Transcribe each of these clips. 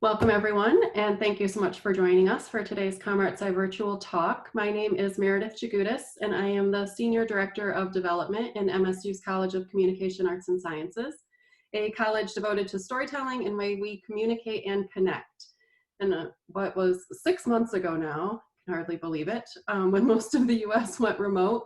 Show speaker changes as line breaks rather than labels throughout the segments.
Welcome everyone, and thank you so much for joining us for today's ComArtsci virtual talk. My name is Meredith Jagutis, and I am the Senior Director of Development in MSU's College of Communication Arts and Sciences, a college devoted to storytelling and way we communicate and connect. And what was 6 months ago now, I can hardly believe it, when most of the US went remote,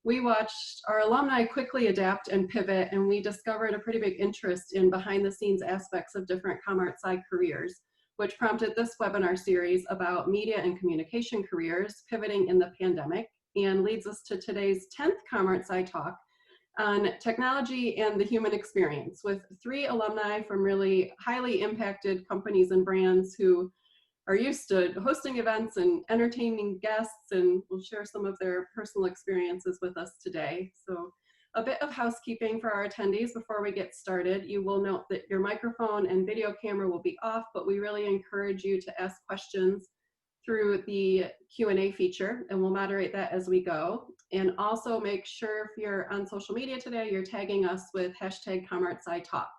we watched our alumni quickly adapt and pivot, and we discovered a pretty big interest in behind the scenes aspects of different ComArtsci careers, which prompted this webinar series about media and communication careers pivoting in the pandemic, and leads us to today's 10th ComArtsci talk on technology and the human experience, with 3 alumni from really highly impacted companies and brands who are used to hosting events and entertaining guests, and will share some of their personal experiences with us today. So a bit of housekeeping for our attendees before we get started. You will note that your microphone and video camera will be off, but we really encourage you to ask questions through the Q&A feature, and we'll moderate that as we go. And also make sure if you're on social media today, you're tagging us with hashtag ComArtsci Talks.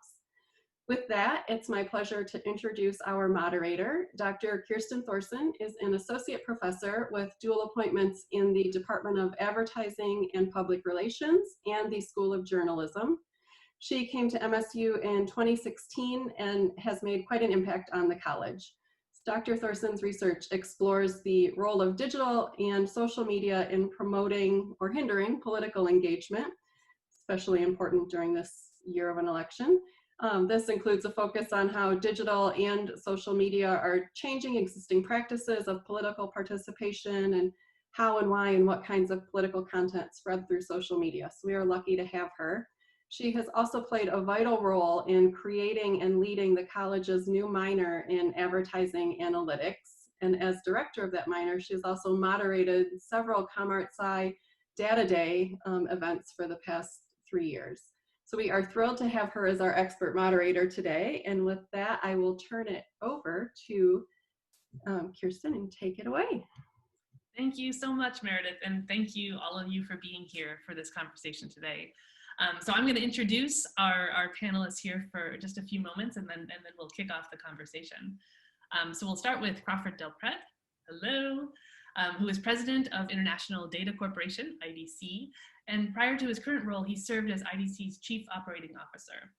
With that, it's my pleasure to introduce our moderator. Dr. Kirsten Thorsen is an associate professor with dual appointments in the Department of Advertising and Public Relations and the School of Journalism. She came to MSU in 2016 and has made quite an impact on the college. Dr. Thorsen's research explores the role of digital and social media in promoting or hindering political engagement, especially important during this year of an election. This includes a focus on how digital and social media are changing existing practices of political participation, and how and why and what kinds of political content spread through social media. So we are lucky to have her. She has also played a vital role in creating and leading the college's new minor in advertising analytics. And as director of that minor, she has also moderated several ComArtsci Data Day events for the past 3 years. So we are thrilled to have her as our expert moderator today. And with that, I will turn it over to Kirsten and take it away.
Thank you so much, Meredith. And thank you, all of you, for being here for this conversation today. So I'm going to introduce our panelists here for just a few moments, and then we'll kick off the conversation. So we'll start with Crawford Del Pret. Hello. Who is president of International Data Corporation, IDC, and prior to his current role, he served as IDC's chief operating officer.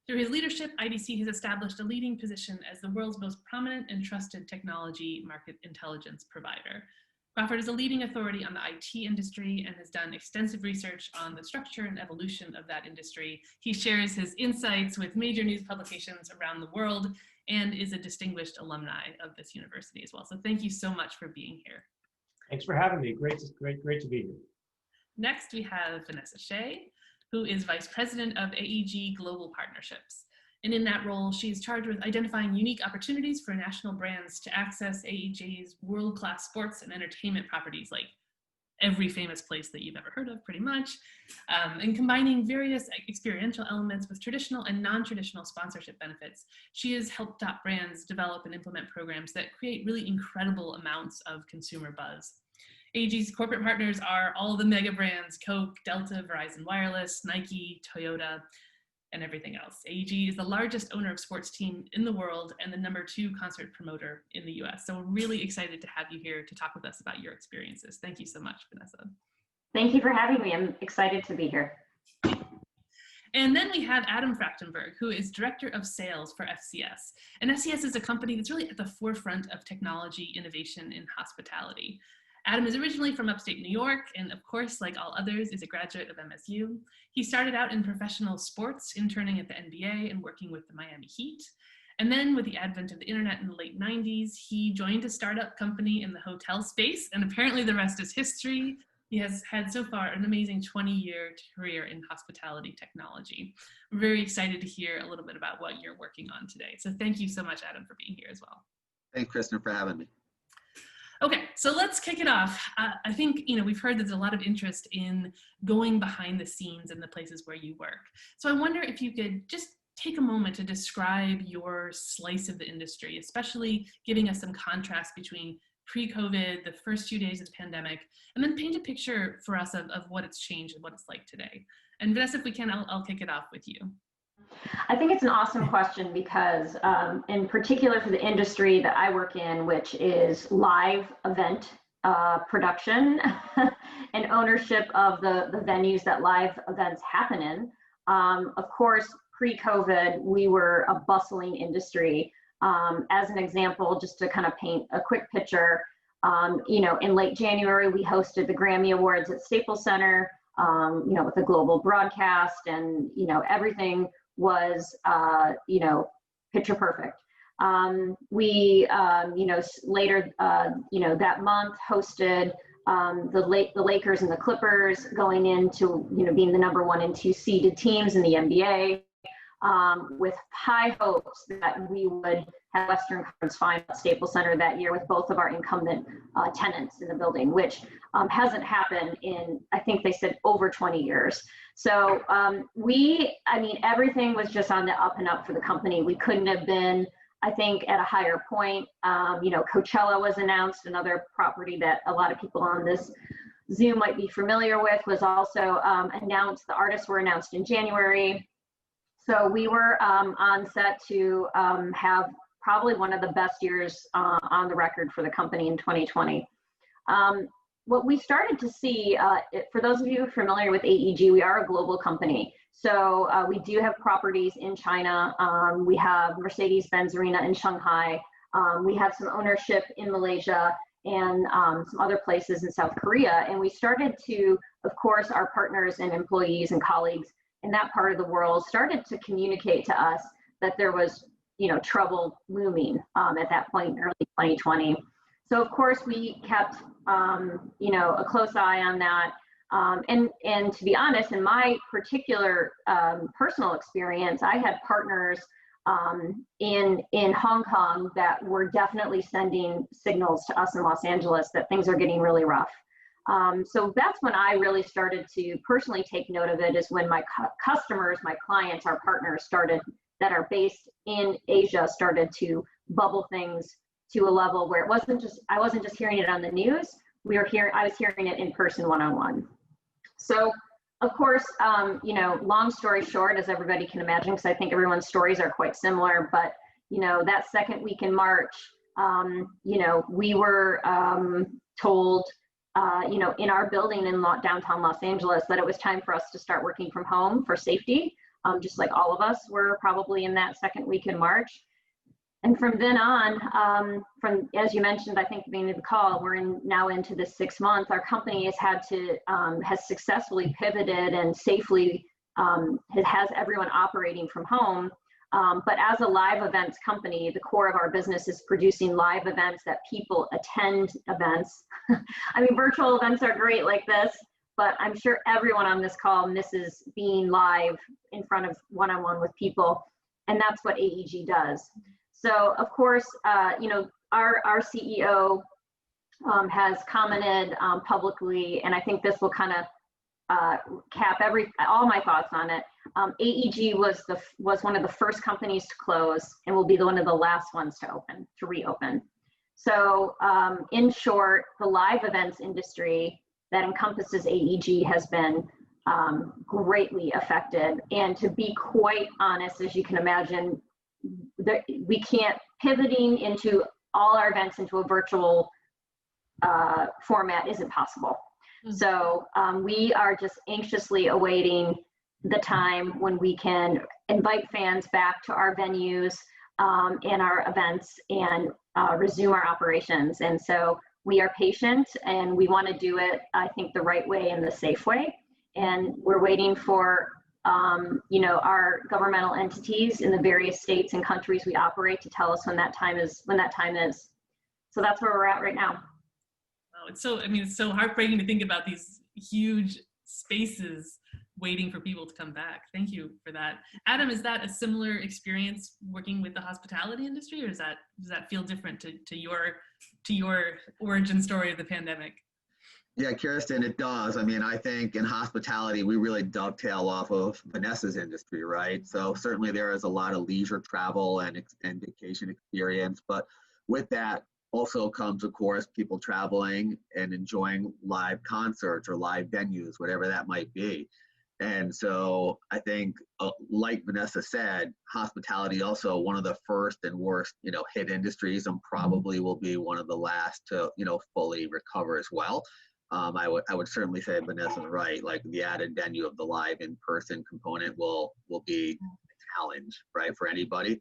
Through his leadership, IDC has established a leading position as the world's most prominent and trusted technology market intelligence provider. Crawford is a leading authority on the IT industry and has done extensive research on the structure and evolution of that industry. He shares his insights with major news publications around the world and is a distinguished alumni of this university as well. So thank you so much for being here.
Thanks for having me. Great to be here.
Next, we have Vanessa Shea, who is Vice President of AEG Global Partnerships. And in that role, she's charged with identifying unique opportunities for national brands to access AEG's world-class sports and entertainment properties, like every famous place that you've ever heard of, pretty much, and combining various experiential elements with traditional and non-traditional sponsorship benefits. She has helped top brands develop and implement programs that create really incredible amounts of consumer buzz. AEG's corporate partners are all the mega brands: Coke, Delta, Verizon Wireless, Nike, Toyota, and everything else. AEG is the largest owner of sports team in the world and the #2 concert promoter in the US. So we're really excited to have you here to talk with us about your experiences. Thank you so much, Vanessa.
Thank you for having me. I'm excited to be here.
And then we have Adam Frachtenberg, who is Director of Sales for FCS. And FCS is a company that's really at the forefront of technology innovation in hospitality. Adam is originally from upstate New York, and of course, like all others, is a graduate of MSU. He started out in professional sports, interning at the NBA and working with the Miami Heat. And then with the advent of the internet in the late 90s, he joined a startup company in the hotel space, and apparently the rest is history. He has had so far an amazing 20-year career in hospitality technology. We're very excited to hear a little bit about what you're working on today. So thank you so much, Adam, for being here as well.
Thanks, Kristen, for having me.
Okay, so let's kick it off. I think, we've heard there's a lot of interest in going behind the scenes in the places where you work. So I wonder if you could just take a moment to describe your slice of the industry, especially giving us some contrast between pre-COVID, the first few days of the pandemic, and then paint a picture for us of what it's changed and what it's like today. And Vanessa, if we can, I'll kick it off with you.
I think it's an awesome question because, in particular for the industry that I work in, which is live event production and ownership of the venues that live events happen in. Of course, pre-COVID, we were a bustling industry. As an example, just to kind of paint a quick picture, in late January, we hosted the Grammy Awards at Staples Center, with a global broadcast, and, everything was, picture perfect. We, later, that month hosted the Lakers and the Clippers going into, being the number 1 and 2 seeded teams in the NBA, with high hopes that we would have Western Conference Final at Staples Center that year with both of our incumbent tenants in the building, which hasn't happened in, I think they said, over 20 years. So everything was just on the up and up for the company. We couldn't have been, I think, at a higher point. Coachella was announced, another property that a lot of people on this Zoom might be familiar with, was also announced. The artists were announced in January. So we were on set to have probably one of the best years on the record for the company in 2020. What we started to see, for those of you familiar with AEG, we are a global company. So we do have properties in China. We have Mercedes-Benz Arena in Shanghai. We have some ownership in Malaysia and some other places in South Korea. And we started to, of course, our partners and employees and colleagues in that part of the world started to communicate to us that there was, trouble looming at that point in early 2020. So of course we kept, a close eye on that. And to be honest, in my particular personal experience, I had partners in Hong Kong that were definitely sending signals to us in Los Angeles that things are getting really rough. So that's when I really started to personally take note of it, is when my customers, my clients, our partners that are based in Asia started to bubble things to a level where I wasn't just hearing it on the news. I was hearing it in person, one-on-one. So of course, long story short, as everybody can imagine, because I think everyone's stories are quite similar, but that second week in March, we were told, in our building in downtown Los Angeles, that it was time for us to start working from home for safety, just like all of us were probably in that second week in March. And from then on, as you mentioned, I think at the beginning of the call, we're now into the 6 months. Our company has successfully pivoted and safely has everyone operating from home. But as a live events company, the core of our business is producing live events that people attend events. Virtual events are great like this, but I'm sure everyone on this call misses being live in front of one-on-one with people. And that's what AEG does. So of course, our CEO has commented publicly, and I think this will kind of cap all my thoughts on it. AEG was one of the first companies to close and will be one of the last ones to reopen. So in short, the live events industry that encompasses AEG has been greatly affected. And to be quite honest, as you can imagine, we can't pivoting into all our events into a virtual format isn't possible. Mm-hmm. So we are just anxiously awaiting the time when we can invite fans back to our venues and our events and resume our operations. And so we are patient and we want to do it, I think, the right way and the safe way. And we're waiting for our governmental entities in the various states and countries we operate to tell us when that time is. So that's where we're at right now.
Oh, it's so heartbreaking to think about these huge spaces waiting for people to come back. Thank you for that. Adam, is that a similar experience working with the hospitality industry, or does that feel different to your origin story of the pandemic?
Yeah, Kirsten, it does. I think in hospitality, we really dovetail off of Vanessa's industry, right? So certainly there is a lot of leisure travel and vacation experience, but with that also comes, of course, people traveling and enjoying live concerts or live venues, whatever that might be. And so I think, like Vanessa said, hospitality also one of the first and worst, hit industries, and probably will be one of the last to, fully recover as well. I would certainly say Vanessa's right. Like the added venue of the live in-person component will be a challenge, right, for anybody.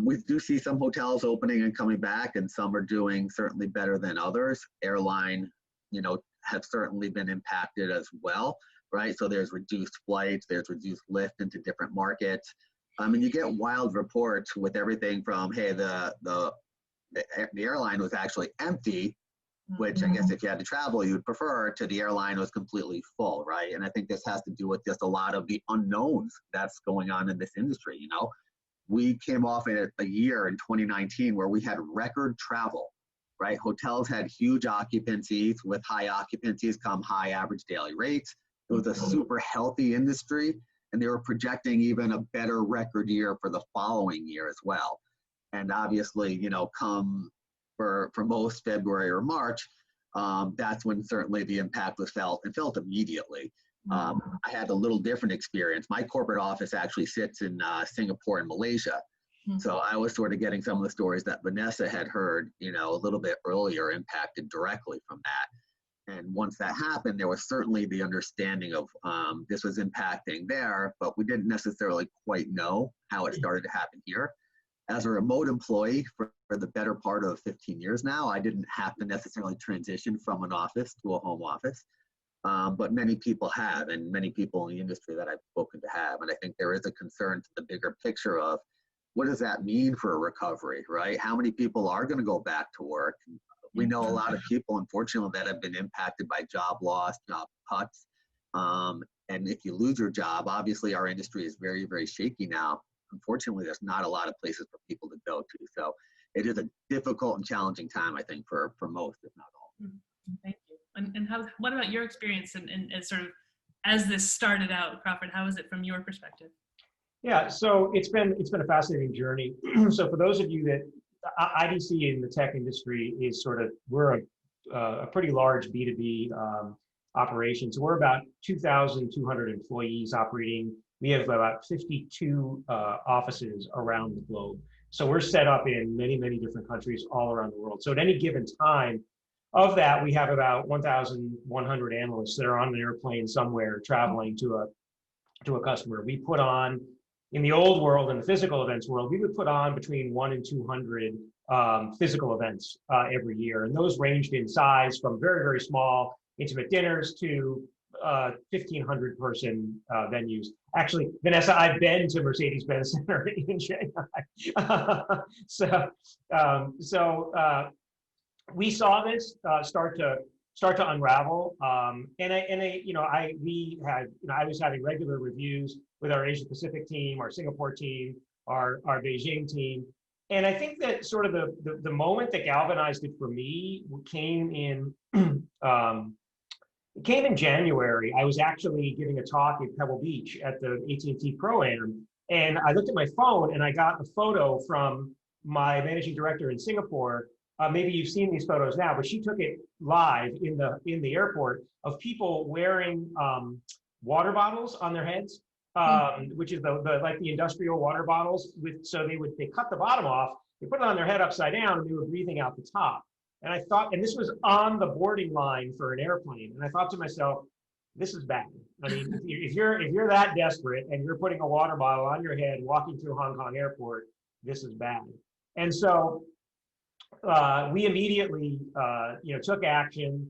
We do see some hotels opening and coming back, and some are doing certainly better than others. Airline, have certainly been impacted as well, right? So there's reduced flights, there's reduced lift into different markets. And you get wild reports with everything from, hey, the airline was actually empty, which I guess if you had to travel, you'd prefer, to the airline was completely full, right? And I think this has to do with just a lot of the unknowns that's going on in this industry, We came off a year in 2019 where we had record travel, right? Hotels had huge occupancies. With high occupancies come high average daily rates. It was a super healthy industry, and they were projecting even a better record year for the following year as well. And obviously, come for most February or March, that's when certainly the impact was felt, and felt immediately. I had a little different experience. My corporate office actually sits in Singapore and Malaysia. So I was sort of getting some of the stories that Vanessa had heard, a little bit earlier, impacted directly from that. And once that happened, there was certainly the understanding of this was impacting there, but we didn't necessarily quite know how it started to happen here. As a remote employee for the better part of 15 years now, I didn't have to necessarily transition from an office to a home office. But many people have, and many people in the industry that I've spoken to have. And I think there is a concern to the bigger picture of what does that mean for a recovery, right? How many people are going to go back to work? We know a lot of people, unfortunately, that have been impacted by job loss, job cuts. And if you lose your job, obviously our industry is very, very shaky now. Unfortunately, there's not a lot of places for people to go to. So it is a difficult and challenging time, I think, for most, if not all.
Thank you. And what about your experience and sort of as this started out, Crawford? How was it from your perspective?
Yeah, so it's been a fascinating journey. So for those of you that IDC in the tech industry is we're a pretty large B2B operation. So we're about 2,200 employees operating. We have about 52 offices around the globe. So we're set up in many, many different countries all around the world. So at any given time, of that, we have about 1,100 analysts that are on an airplane somewhere traveling to a customer. We put on, in the old world, in the physical events world, we would put on between 1 and 200 physical events every year. And those ranged in size from very, very small intimate dinners to 1,500 person venues. Actually, Vanessa, I've been to Mercedes-Benz Center in Shanghai. We saw this start to unravel, I was having regular reviews with our Asia Pacific team, our Singapore team, our Beijing team, and I think that sort of the moment that galvanized it for me came in January. I was actually giving a talk at Pebble Beach at the AT&T Pro-Am, and I looked at my phone and I got a photo from my managing director in Singapore. Maybe you've seen these photos now, but she took it live in the airport of people wearing water bottles on their heads, which is like the industrial water bottles. So they cut the bottom off, they put it on their head upside down, and they were breathing out the top. And I thought, and this was on the boarding line for an airplane, and I thought to myself, this is bad. I mean, if you're that desperate and you're putting a water bottle on your head walking through Hong Kong airport, this is bad. And so we immediately, took action,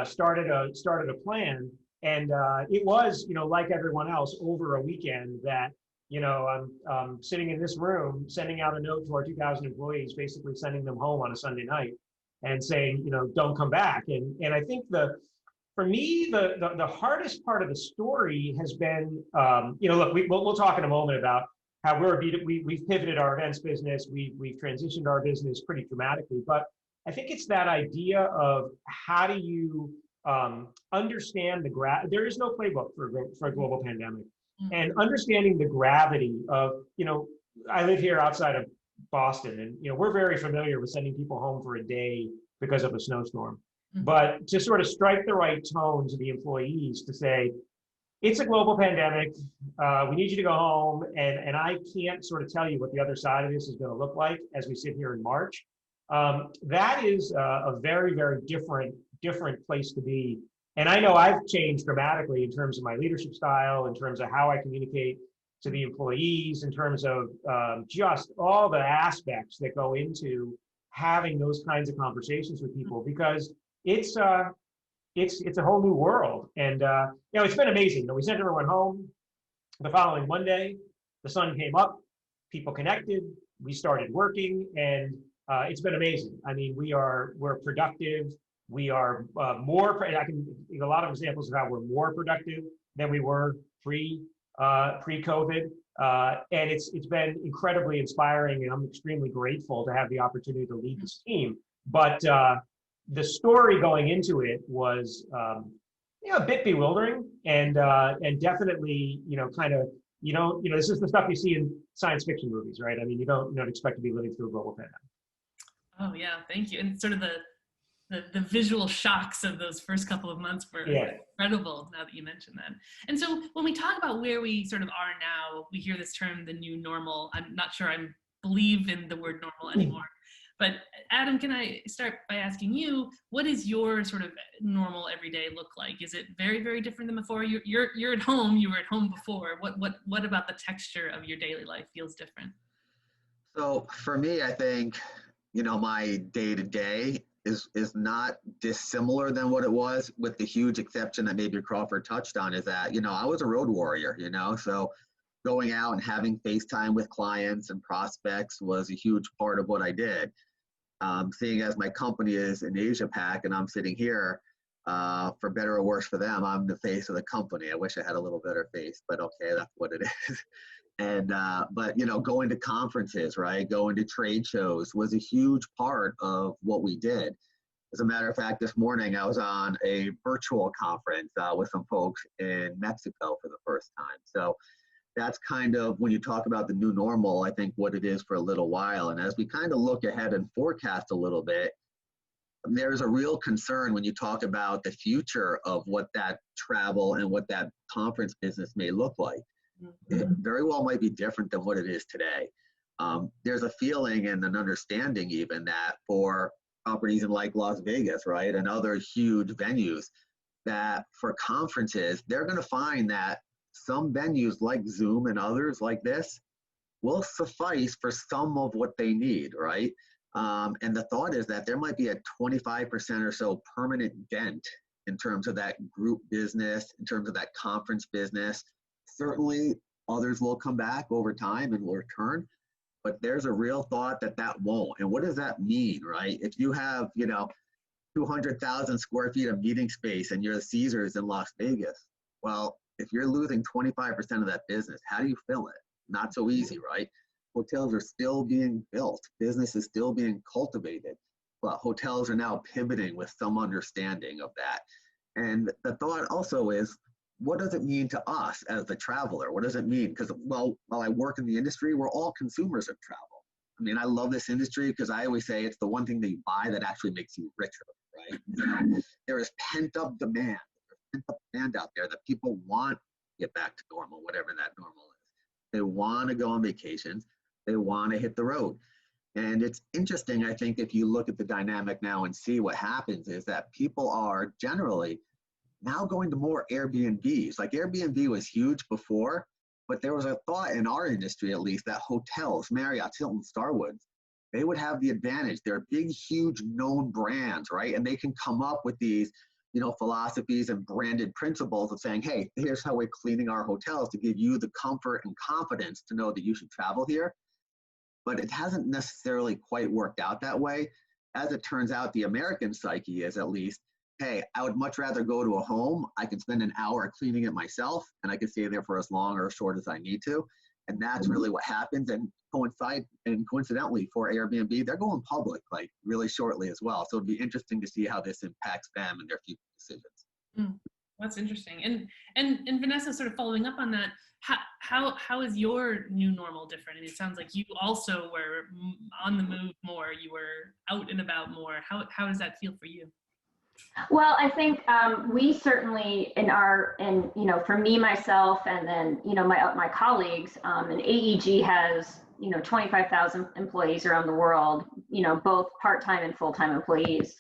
started a plan, and it was, like everyone else, over a weekend that, I'm sitting in this room, sending out a note to our 2,000 employees, basically sending them home on a Sunday night, and saying, don't come back. And I think for me, the hardest part of the story has been, look, we'll talk in a moment about how we've pivoted our events business, we've transitioned our business pretty dramatically, but I think it's that idea of how do you understand there is no playbook for a global pandemic, and understanding the gravity of, I live here outside of Boston, and we're very familiar with sending people home for a day because of a snowstorm, but to sort of strike the right tone to the employees to say, it's a global pandemic. We need you to go home, and I can't sort of tell you what the other side of this is going to look like as we sit here in March. That is a very, very different place to be. And I know I've changed dramatically in terms of my leadership style, in terms of how I communicate to the employees, in terms of just all the aspects that go into having those kinds of conversations with people, because it's a whole new world. And it's been amazing. We sent everyone home. The following Monday, the sun came up, people connected, we started working, and it's been amazing. I mean, we're productive. We are I can give a lot of examples of how we're more productive than we were pre-COVID. And it's been incredibly inspiring, and I'm extremely grateful to have the opportunity to lead this team. But the story going into it was a bit bewildering, and definitely, this is the stuff you see in science fiction movies, right? I mean, you don't expect to be living through a global pandemic.
Oh yeah, thank you. And sort of the visual shocks of those first couple of months were incredible, now that you mentioned that. And so when we talk about where we sort of are now, we hear this term, the new normal. I'm not sure I believe in the word normal anymore. But Adam, can I start by asking you, what is your sort of normal everyday look like? Is it very, very different than before? You're at home, you were at home before. What about the texture of your daily life feels different?
So for me, I think, my day-to-day is not dissimilar than what it was, with the huge exception that maybe Crawford touched on, is that, I was a road warrior, so going out and having FaceTime with clients and prospects was a huge part of what I did. Seeing as my company is in Asia Pac and I'm sitting here, for better or worse for them, I'm the face of the company. I wish I had a little better face, but okay, that's what it is. And, but, going to conferences, right, going to trade shows was a huge part of what we did. As a matter of fact, this morning I was on a virtual conference with some folks in Mexico for the first time. So that's kind of, when you talk about the new normal, I think what it is for a little while. And as we kind of look ahead and forecast a little bit, there's a real concern when you talk about the future of what that travel and what that conference business may look like. It very well might be different than what it is today. There's a feeling and an understanding even that for properties in like Las Vegas, right, and other huge venues, that for conferences, they're going to find that some venues like Zoom and others like this will suffice for some of what they need, right? And the thought is that there might be a 25% or so permanent dent in terms of that group business, in terms of that conference business. Certainly others will come back over time and will return, but there's a real thought that that won't. And what does that mean, right? If you have, 200,000 square feet of meeting space and you're the Caesars in Las Vegas, well, if you're losing 25% of that business, how do you fill it? Not so easy, right? Hotels are still being built. Business is still being cultivated, but hotels are now pivoting with some understanding of that. And the thought also is, what does it mean to us as the traveler? What does it mean? Because, well, while I work in the industry, we're all consumers of travel. I mean, I love this industry because I always say it's the one thing that you buy that actually makes you richer, right? So there is pent-up demand. There's pent-up demand out there that people want to get back to normal, whatever that normal is. They want to go on vacations. They want to hit the road. And it's interesting, I think, if you look at the dynamic now and see what happens, is that people are generally now going to more Airbnbs. Like Airbnb was huge before, but there was a thought in our industry, at least, that hotels, Marriott, Hilton, Starwoods, they would have the advantage. They're big, huge, known brands, right? And they can come up with these, philosophies and branded principles of saying, hey, here's how we're cleaning our hotels to give you the comfort and confidence to know that you should travel here. But it hasn't necessarily quite worked out that way. As it turns out, the American psyche is, at least, hey, I would much rather go to a home. I can spend an hour cleaning it myself, and I can stay there for as long or as short as I need to. And that's really what happens. And coincidentally for Airbnb, they're going public like really shortly as well. So it'd be interesting to see how this impacts them and their future decisions.
That's interesting. And Vanessa, sort of following up on that, how is your new normal different? And it sounds like you also were on the move more. You were out and about more. How does that feel for you?
Well, I think we certainly for me, myself, and then, my colleagues, and AEG has, 25,000 employees around the world, both part-time and full-time employees.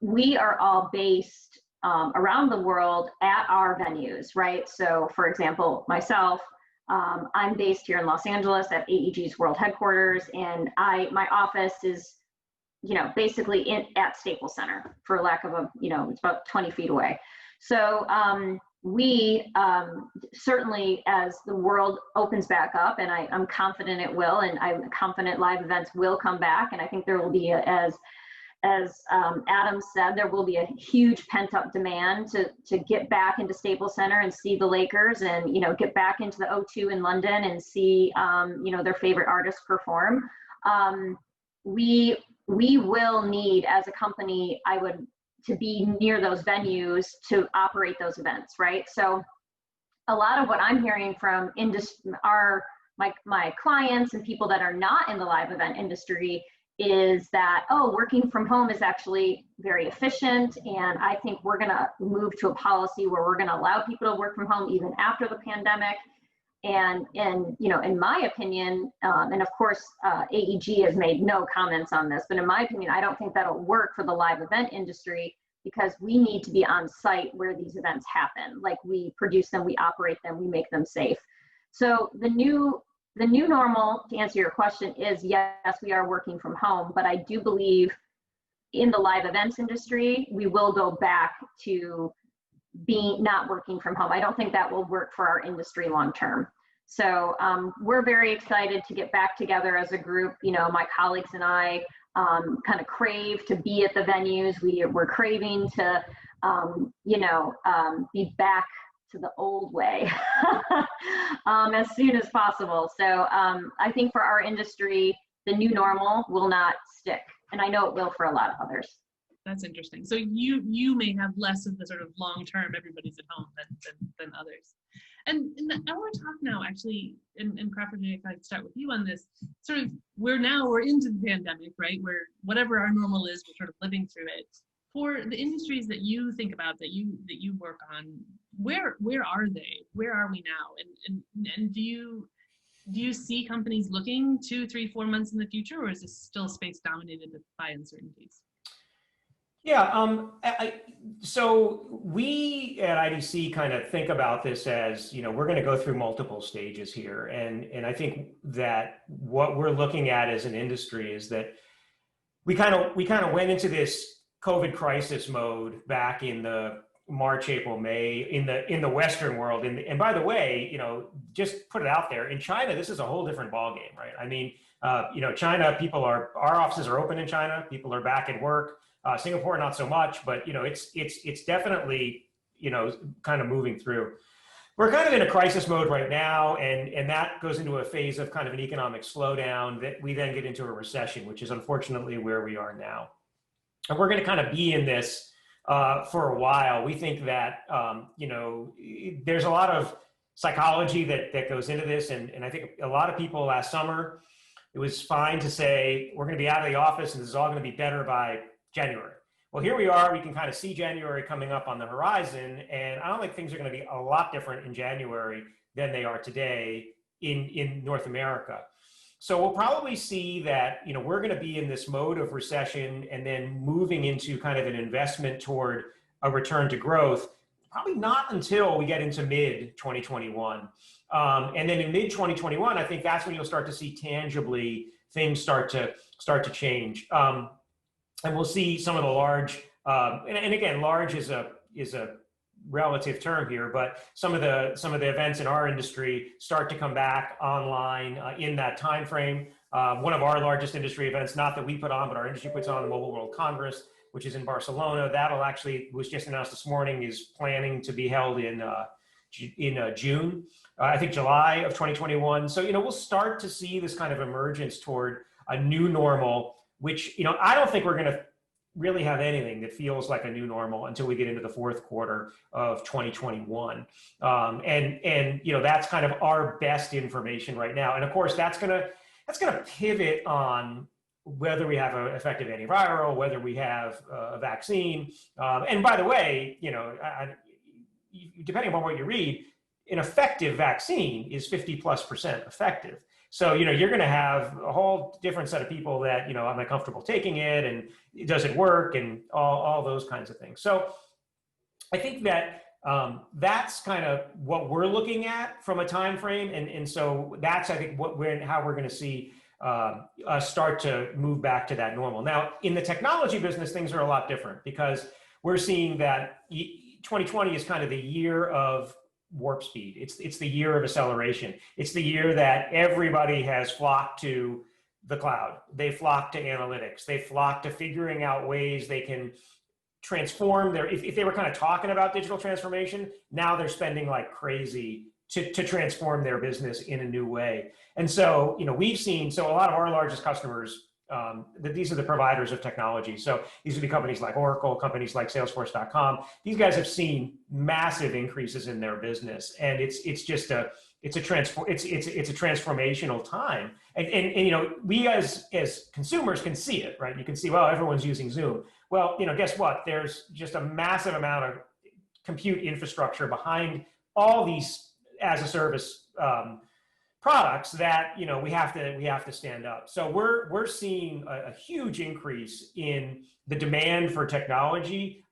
We are all based around the world at our venues, right? So for example, myself, I'm based here in Los Angeles at AEG's world headquarters, and my office is basically at Staples Center, for lack of it's about 20 feet away. So we certainly, as the world opens back up, and I'm confident it will, and I'm confident live events will come back, and I think there will be, as Adam said, there will be a huge pent-up demand to get back into Staples Center and see the Lakers, and get back into the O2 in London and see their favorite artists perform. We will need, as a company, to be near those venues to operate those events, right? So a lot of what I'm hearing from my clients and people that are not in the live event industry is that, working from home is actually very efficient. And I think we're going to move to a policy where we're going to allow people to work from home even after the pandemic. And in my opinion, and of course, AEG has made no comments on this, but in my opinion, I don't think that'll work for the live event industry, because we need to be on site where these events happen. Like, we produce them, we operate them, we make them safe. So the new normal, to answer your question, is yes, we are working from home, but I do believe in the live events industry, we will go back to not working from home. I don't think that will work for our industry long term. So we're very excited to get back together as a group. My colleagues and I kind of crave to be at the venues. We're craving to, be back to the old way as soon as possible. So I think for our industry, the new normal will not stick. And I know it will for a lot of others.
That's interesting. So you may have less of the sort of long-term, everybody's at home than others. And I want to talk now, actually, and Crawford, if I could start with you on this, sort of, we're into the pandemic, right? Where whatever our normal is, we're sort of living through it. For the industries that you think about, that you work on, where are they? Where are we now? And do you see companies looking 2, 3, 4 months in the future, or is this still space dominated by uncertainties?
Yeah, so we at IDC kind of think about this as, we're going to go through multiple stages here. And I think that what we're looking at as an industry is that we kind of went into this COVID crisis mode back in the March, April, May in the Western world. And by the way, just put it out there, in China, this is a whole different ballgame, right? I mean, China, our offices are open in China. People are back at work. Singapore, not so much, but it's definitely kind of moving through. We're kind of in a crisis mode right now, and that goes into a phase of kind of an economic slowdown that we then get into a recession, which is unfortunately where we are now. And we're going to kind of be in this for a while. We think that there's a lot of psychology that goes into this, and I think a lot of people last summer, it was fine to say we're going to be out of the office and this is all going to be better by January. Well, here we are. We can kind of see January coming up on the horizon, and I don't think things are going to be a lot different in January than they are today in North America. So we'll probably see that we're going to be in this mode of recession and then moving into kind of an investment toward a return to growth, probably not until we get into mid 2021. And then in mid 2021, I think that's when you'll start to see tangibly things start to change. And we'll see some of the large, and again, large is a relative term here, but some of the events in our industry start to come back online in that time frame. One of our largest industry events, not that we put on, but our industry puts on, the Mobile World Congress, which is in Barcelona. That'll actually, was just announced this morning, is planning to be held in June, I think July of 2021. So we'll start to see this kind of emergence toward a new normal, which, I don't think we're going to really have anything that feels like a new normal until we get into the fourth quarter of 2021. And that's kind of our best information right now. And of course, that's going to pivot on whether we have an effective antiviral, whether we have a vaccine. And by the way, depending on what you read, an effective vaccine is 50+% effective. So, you're going to have a whole different set of people that, am I comfortable taking it, and does it work, and all those kinds of things. So I think that that's kind of what we're looking at from a time frame. And so that's, I think, how we're going to see us start to move back to that normal. Now, in the technology business, things are a lot different, because we're seeing that 2020 is kind of the year of warp speed. It's the year of acceleration. It's the year that everybody has flocked to the cloud. They flocked to analytics. They flocked to figuring out ways they can transform if they were kind of talking about digital transformation, now they're spending like crazy to transform their business in a new way. And so, we've seen, a lot of our largest customers, these are the providers of technology. So these would be companies like Oracle, companies like Salesforce.com. These guys have seen massive increases in their business, and it's a transformational time. And we as consumers can see it, right? You can see, well, everyone's using Zoom. Well, guess what? There's just a massive amount of compute infrastructure behind all these as a service products that we have to stand up. So we're seeing a huge increase in the demand for technology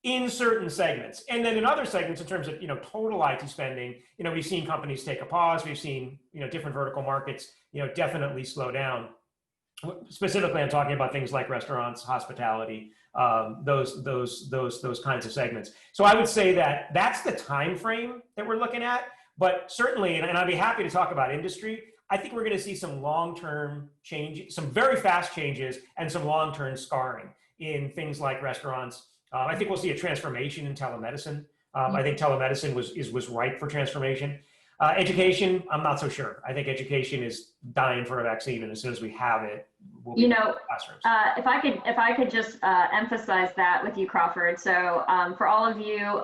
in certain segments, and then in other segments, in terms of total IT spending, we've seen companies take a pause. We've seen different vertical markets definitely slow down. Specifically, I'm talking about things like restaurants, hospitality, those kinds of segments. So I would say that that's the time frame that we're looking at. But certainly, and I'd be happy to talk about industry, I think we're going to see some long-term change, some very fast changes, and some long-term scarring in things like restaurants. I think we'll see a transformation in telemedicine. I think telemedicine was ripe for transformation. Education, I'm not so sure. I think education is dying for a vaccine, and as soon as we have it, we'll be in classrooms.
If I could just emphasize that with you, Crawford. So for all of you,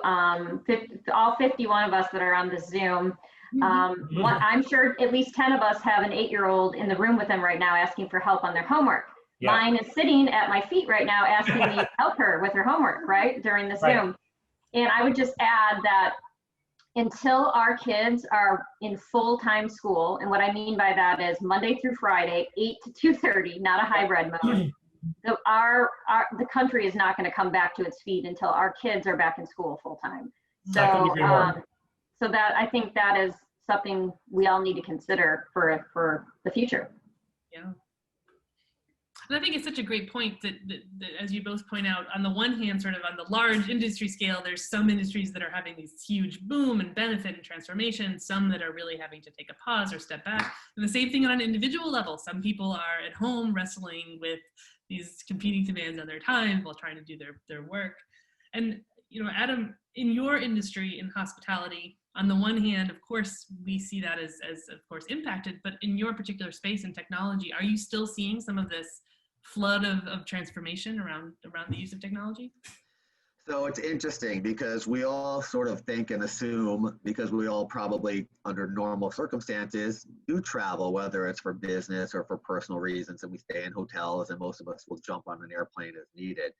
all 51 of us that are on the Zoom, I'm sure at least 10 of us have an 8-year-old in the room with them right now asking for help on their homework. Yeah. Mine is sitting at my feet right now asking me to help her with her homework, right, during the Zoom. And I would just add that until our kids are in full-time school, and what I mean by that is Monday through Friday, 8 to 2:30, not a hybrid mode, the country is not going to come back to its feet until our kids are back in school full-time. So, so that, I think that is something we all need to consider for the future.
Yeah. And I think it's such a great point that, as you both point out, on the one hand, sort of on the large industry scale, there's some industries that are having these huge boom and benefit and transformation, some that are really having to take a pause or step back. And the same thing on an individual level. Some people are at home wrestling with these competing demands on their time while trying to do their work. And, Adam, in your industry, in hospitality, on the one hand, of course, we see that as of course impacted, but in your particular space in technology, are you still seeing some of this flood of transformation around the use of technology?
So it's interesting because we all sort of think and assume, because we all probably under normal circumstances do travel, whether it's for business or for personal reasons, and we stay in hotels, and most of us will jump on an airplane as needed.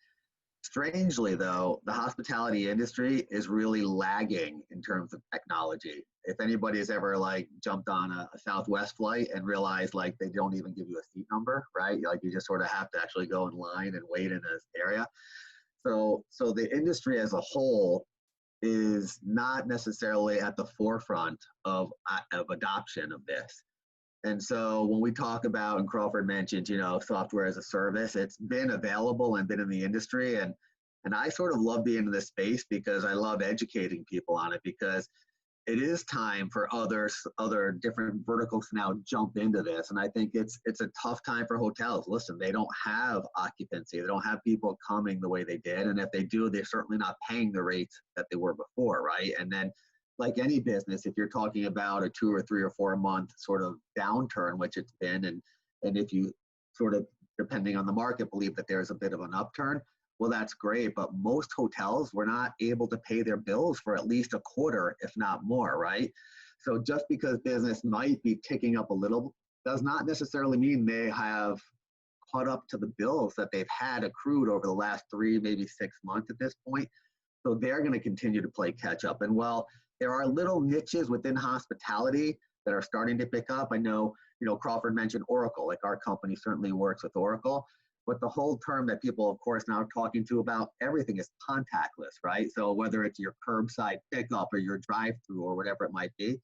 Strangely, though, the hospitality industry is really lagging in terms of technology. If anybody has ever jumped on a Southwest flight and realized they don't even give you a seat number, right? You just sort of have to actually go in line and wait in this area. So the industry as a whole is not necessarily at the forefront of adoption of this. And so when we talk about, and Crawford mentioned, software as a service, it's been available and been in the industry. And I sort of love being in this space because I love educating people on it, because it is time for other different verticals to now jump into this. And I think it's a tough time for hotels. Listen, they don't have occupancy. They don't have people coming the way they did. And if they do, they're certainly not paying the rates that they were before, right? And then, like any business, if you're talking about a 2 or 3 or 4 month sort of downturn, which it's been, and if you sort of, depending on the market, believe that there's a bit of an upturn, well, that's great. But most hotels were not able to pay their bills for at least a quarter, if not more, right? So just because business might be ticking up a little does not necessarily mean they have caught up to the bills that they've had accrued over the last 3, maybe 6 months at this point. So they're going to continue to play catch up. And while there are little niches within hospitality that are starting to pick up, I know, Crawford mentioned Oracle, like our company certainly works with Oracle, but the whole term that people, of course, now are talking to about everything is contactless, right? So whether it's your curbside pickup or your drive-through or whatever it might be,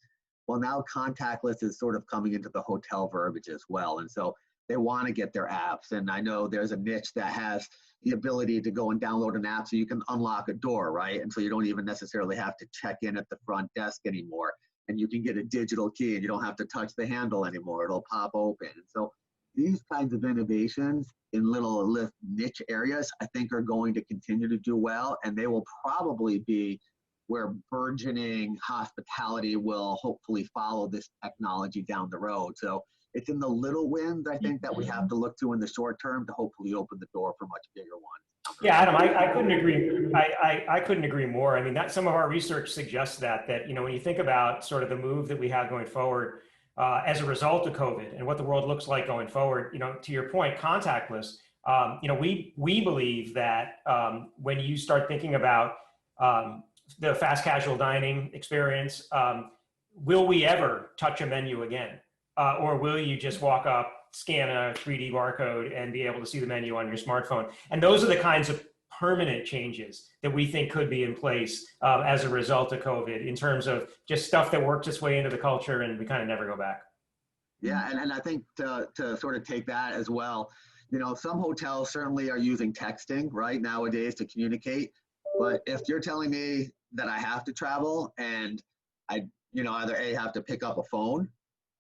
well, now contactless is sort of coming into the hotel verbiage as well. And so they want to get their apps. And I know there's a niche that has the ability to go and download an app so you can unlock a door, right? And so you don't even necessarily have to check in at the front desk anymore. And you can get a digital key and you don't have to touch the handle anymore. It'll pop open. And so these kinds of innovations in little niche areas, I think are going to continue to do well. And they will probably be where burgeoning hospitality will hopefully follow this technology down the road. So it's in the little wins, I think, that we have to look to in the short term to hopefully open the door for much bigger ones.
Yeah, Adam, I couldn't agree. I couldn't agree more. I mean, that some of our research suggests that when you think about sort of the move that we have going forward as a result of COVID and what the world looks like going forward, to your point, contactless. We believe that when you start thinking about the fast casual dining experience, will we ever touch a menu again? Or will you just walk up, scan a 3D barcode and be able to see the menu on your smartphone? And those are the kinds of permanent changes that we think could be in place as a result of COVID in terms of just stuff that worked its way into the culture and we kind of never go back.
Yeah, and I think to sort of take that as well, some hotels certainly are using texting, right, nowadays to communicate. But if you're telling me that I have to travel and I, either A, have to pick up a phone,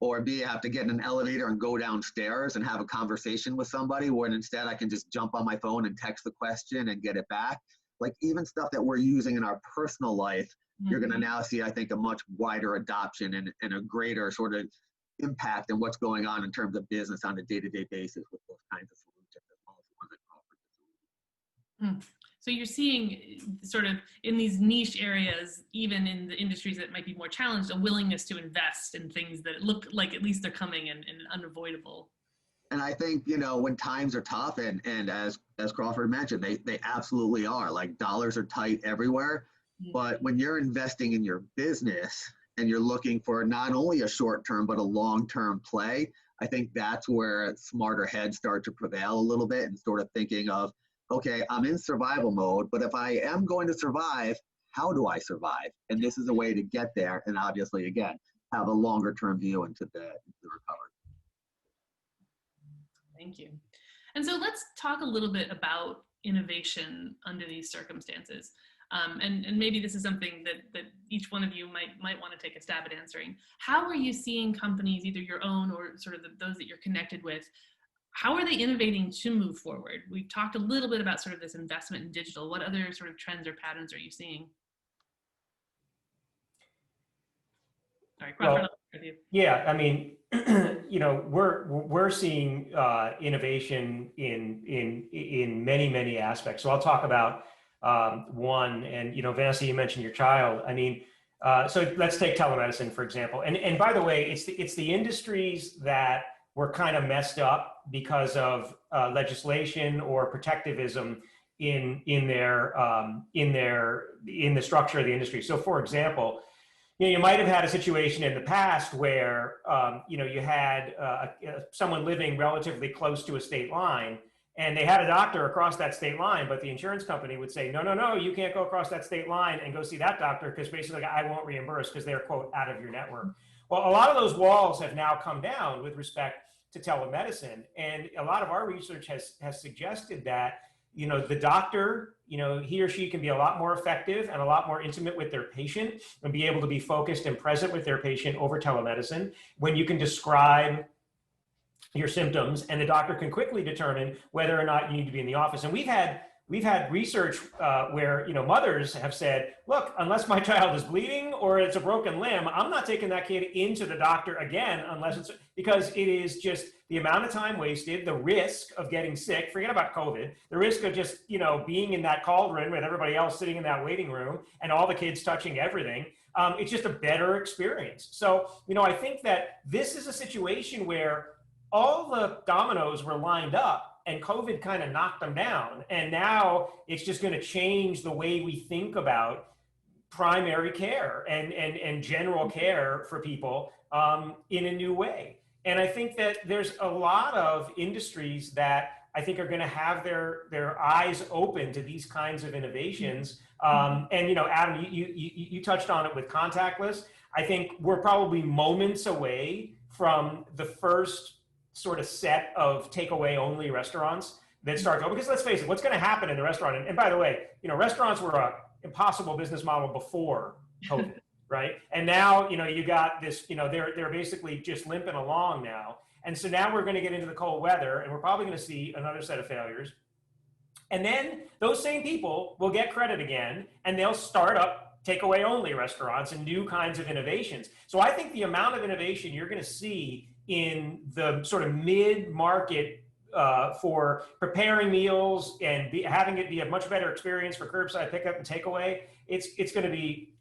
or B, have to get in an elevator and go downstairs and have a conversation with somebody, when instead I can just jump on my phone and text the question and get it back. Like even stuff that we're using in our personal life, you're going to now see, I think, a much wider adoption and a greater sort of impact in what's going on in terms of business on a day-to-day basis with those kinds of solutions as well as the ones that Crawford.
So you're seeing sort of in these niche areas, even in the industries that might be more challenged, a willingness to invest in things that look like at least they're coming and unavoidable.
And I think, when times are tough, and as Crawford mentioned, they absolutely are. Like dollars are tight everywhere. But when you're investing in your business and you're looking for not only a short-term but a long-term play, I think that's where smarter heads start to prevail a little bit and sort of thinking of, okay, I'm in survival mode, but if I am going to survive, how do I survive? And this is a way to get there. And obviously, again, have a longer term view into the recovery.
Thank you. And so let's talk a little bit about innovation under these circumstances. And maybe this is something that each one of you might want to take a stab at answering. How are you seeing companies, either your own or sort of those that you're connected with, how are they innovating to move forward? We've talked a little bit about sort of this investment in digital. What other sort of trends or patterns are you seeing? Sorry, Crawford, I'll start with you.
Yeah, I mean, we're seeing innovation in many aspects. So I'll talk about one, and Vanessa, you mentioned your child. I mean, so let's take telemedicine for example. And by the way, it's the industries that were kind of messed up because of legislation or protectivism in the structure of the industry. So, for example, you might have had a situation in the past where you had someone living relatively close to a state line, and they had a doctor across that state line, but the insurance company would say, no, you can't go across that state line and go see that doctor because basically I won't reimburse because they're, quote, out of your network. Well, a lot of those walls have now come down with respect to telemedicine. And a lot of our research has suggested that, the doctor, he or she can be a lot more effective and a lot more intimate with their patient and be able to be focused and present with their patient over telemedicine when you can describe your symptoms and the doctor can quickly determine whether or not you need to be in the office. And we've had research where mothers have said, look, unless my child is bleeding or it's a broken limb, I'm not taking that kid into the doctor again unless it's because it is just the amount of time wasted, the risk of getting sick, forget about COVID, the risk of just being in that cauldron with everybody else sitting in that waiting room and all the kids touching everything. It's just a better experience. So I think that this is a situation where all the dominoes were lined up and COVID kind of knocked them down. And now it's just going to change the way we think about primary care and general care for people in a new way. And I think that there's a lot of industries that I think are going to have their eyes open to these kinds of innovations. And Adam, you touched on it with contactless. I think we're probably moments away from the first sort of set of takeaway only restaurants that start going, because let's face it, what's going to happen in the restaurant? And by the way, restaurants were a impossible business model before COVID, right? And now, you got this, they're basically just limping along now. And so now we're going to get into the cold weather and we're probably going to see another set of failures. And then those same people will get credit again and they'll start up takeaway only restaurants and new kinds of innovations. So I think the amount of innovation you're going to see in the sort of mid-market for preparing meals and having it be a much better experience for curbside pickup and takeaway, it's going to be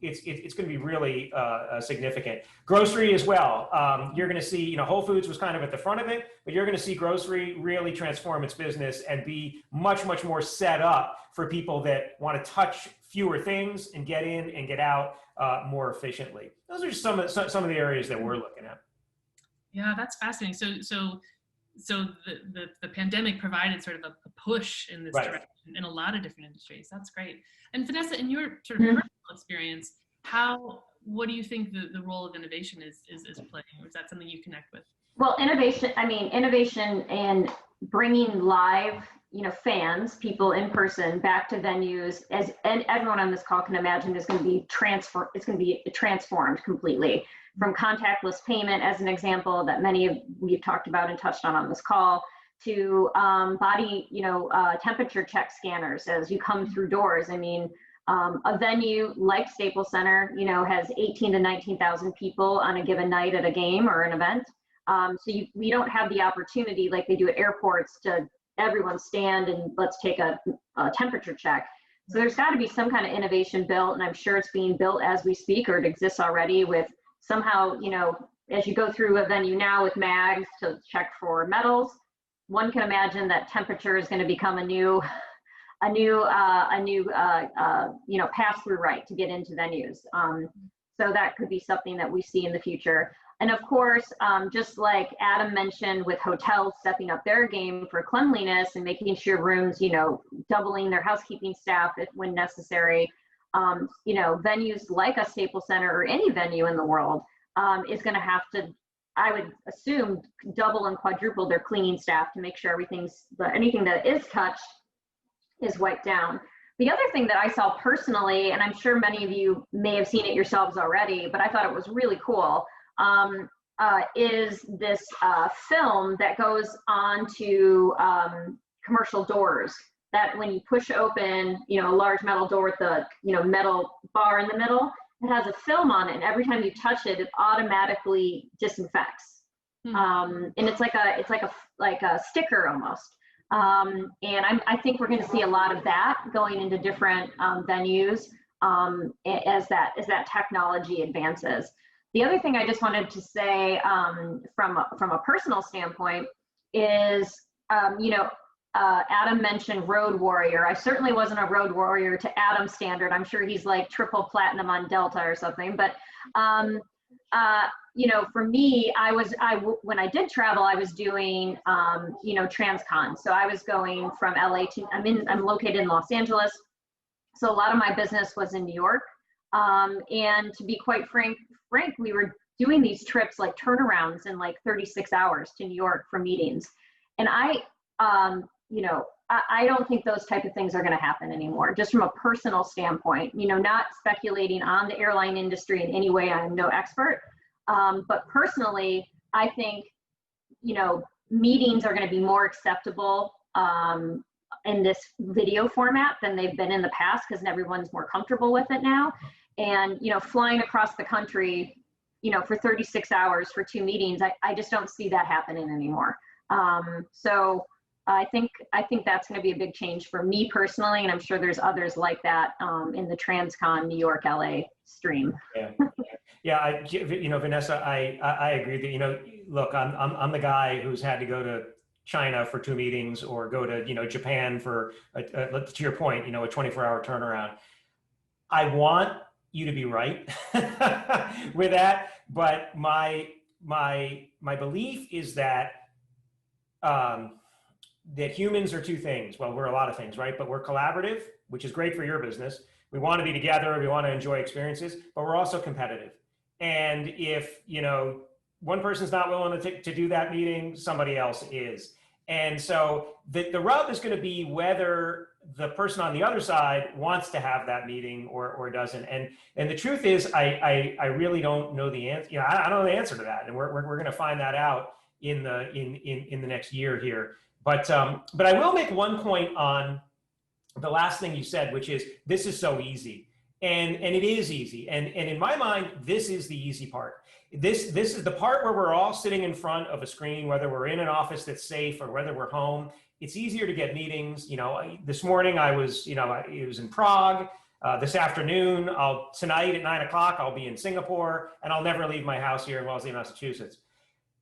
it's going to be really significant. Grocery as well. You're going to see, Whole Foods was kind of at the front of it, but you're going to see grocery really transform its business and be much more set up for people that want to touch fewer things and get in and get out more efficiently. Those are just some of the areas that we're looking at.
Yeah, that's fascinating. So the pandemic provided sort of a push in this direction in a lot of different industries. That's great. And Vanessa, in your sort of personal experience, what do you think the role of innovation is playing? Or is that something you connect with?
Well, innovation and bringing live, fans, people in person back to venues, and everyone on this call can imagine, is going to be transformed completely. From contactless payment, as an example, that we've talked about and touched on this call, to body, temperature check scanners as you come through doors. I mean, a venue like Staples Center, has 18 to 19,000 people on a given night at a game or an event. So we don't have the opportunity like they do at airports to everyone stand and let's take a temperature check. So there's got to be some kind of innovation built, and I'm sure it's being built as we speak, or it exists already with somehow, as you go through a venue now with mags to check for metals, one can imagine that temperature is going to become a new pass-through right to get into venues. So that could be something that we see in the future. And of course, just like Adam mentioned with hotels stepping up their game for cleanliness and making sure rooms, doubling their housekeeping staff when necessary, venues like a Staples Center or any venue in the world is going to have to, I would assume, double and quadruple their cleaning staff to make sure anything that is touched is wiped down. The other thing that I saw personally, and I'm sure many of you may have seen it yourselves already, but I thought it was really cool, is this film that goes onto commercial doors, that when you push open, a large metal door with the, metal bar in the middle, it has a film on it, and every time you touch it, it automatically disinfects. And it's like a sticker almost. And I think we're going to see a lot of that going into different venues as that technology advances. The other thing I just wanted to say from a personal standpoint is, Adam mentioned Road Warrior. I certainly wasn't a Road Warrior to Adam's standard. I'm sure he's like triple platinum on Delta or something. But for me, when I did travel, I was doing Transcon. So I was going from LA to I'm located in Los Angeles. So a lot of my business was in New York. And to be quite frank, we were doing these trips like turnarounds in like 36 hours to New York for meetings. And I don't think those type of things are going to happen anymore, just from a personal standpoint, not speculating on the airline industry in any way. I'm no expert. But personally, I think, meetings are going to be more acceptable in this video format than they've been in the past, because everyone's more comfortable with it now. And, flying across the country, for 36 hours for 2 meetings, I just don't see that happening anymore. So I think that's going to be a big change for me personally, and I'm sure there's others like that in the Transcon New York LA stream.
Yeah. Yeah, Vanessa, I agree that, look, I'm the guy who's had to go to China for 2 meetings or go to, Japan for, to your point, a 24-hour turnaround. I want you to be right with that, but my belief is that that humans are 2 things. Well, we're a lot of things, right? But we're collaborative, which is great for your business. We want to be together. We want to enjoy experiences, but we're also competitive. And if, one person's not willing to do that meeting, somebody else is. And so the rub is going to be whether the person on the other side wants to have that meeting or doesn't. And the truth is, I really don't know the answer. I don't know the answer to that. And we're going to find that out in the next year here. But I will make one point on the last thing you said, which is this is so easy. And it is easy. And in my mind, this is the easy part. This is the part where we're all sitting in front of a screen, whether we're in an office that's safe or whether we're home. It's easier to get meetings. This morning it was in Prague. This afternoon, tonight at 9 o'clock, I'll be in Singapore, and I'll never leave my house here in Wellesley, Massachusetts.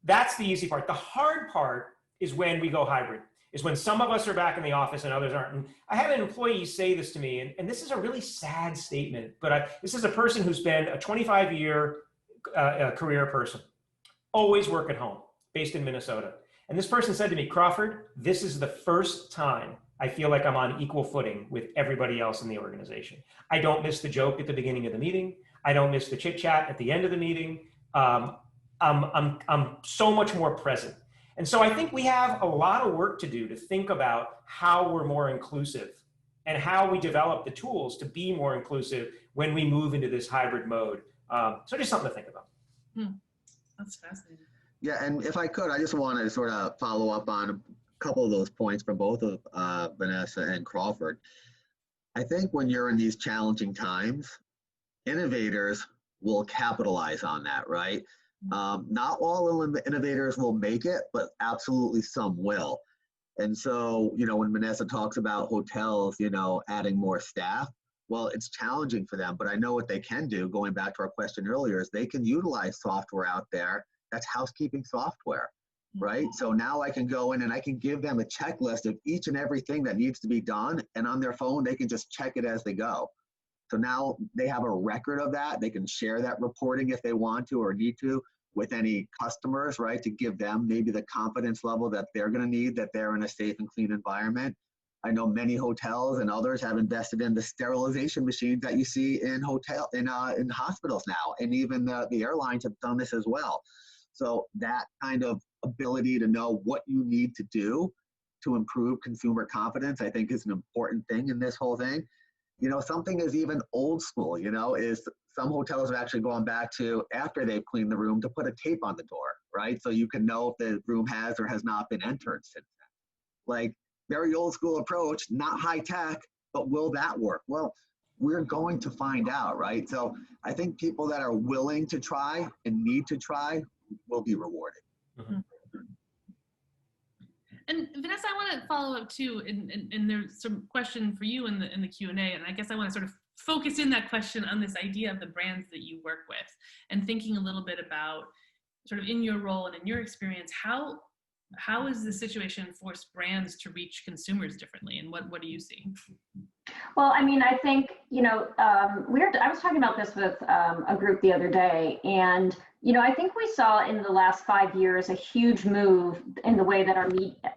That's the easy part. The hard part is when we go hybrid, is when some of us are back in the office and others aren't. And I had an employee say this to me, and this is a really sad statement, but this is a person who's been a 25-year career person, always work at home, based in Minnesota. And this person said to me, Crawford, this is the first time I feel like I'm on equal footing with everybody else in the organization. I don't miss the joke at the beginning of the meeting. I don't miss the chit chat at the end of the meeting. I'm so much more present. And so I think we have a lot of work to do to think about how we're more inclusive and how we develop the tools to be more inclusive when we move into this hybrid mode. So just something to think about.
That's fascinating.
Yeah, and if I could, I just want to sort of follow up on a couple of those points from both of Vanessa and Crawford. I think when you're in these challenging times, innovators will capitalize on that, right? Not all innovators will make it, but absolutely some will. And so, when Vanessa talks about hotels, adding more staff, well, it's challenging for them, but I know what they can do, going back to our question earlier, is they can utilize software out there that's housekeeping software, right? So now I can go in and I can give them a checklist of each and everything that needs to be done, and on their phone, they can just check it as they go. So now they have a record of that. They can share that reporting if they want to or need to with any customers, right? To give them maybe the confidence level that they're going to need, that they're in a safe and clean environment. I know many hotels and others have invested in the sterilization machines that you see in hospitals now, and even the airlines have done this as well. So that kind of ability to know what you need to do to improve consumer confidence, I think, is an important thing in this whole thing. Something is even old school, is some hotels have actually gone back to, after they've cleaned the room, to put a tape on the door, right? So you can know if the room has or has not been entered since then. Like, very old school approach, not high tech, but will that work? Well, we're going to find out, right? So I think people that are willing to try and need to try will be rewarded.
Mm-hmm. And Vanessa, I want to follow up too, and there's some question for you in the Q&A, and I guess I want to sort of focus in that question on this idea of the brands that you work with, and thinking a little bit about sort of in your role and in your experience, how is the situation forced brands to reach consumers differently, and what do you see?
Well, I mean, I think, I was talking about this with a group the other day, and, I think we saw in the last 5 years a huge move in the way that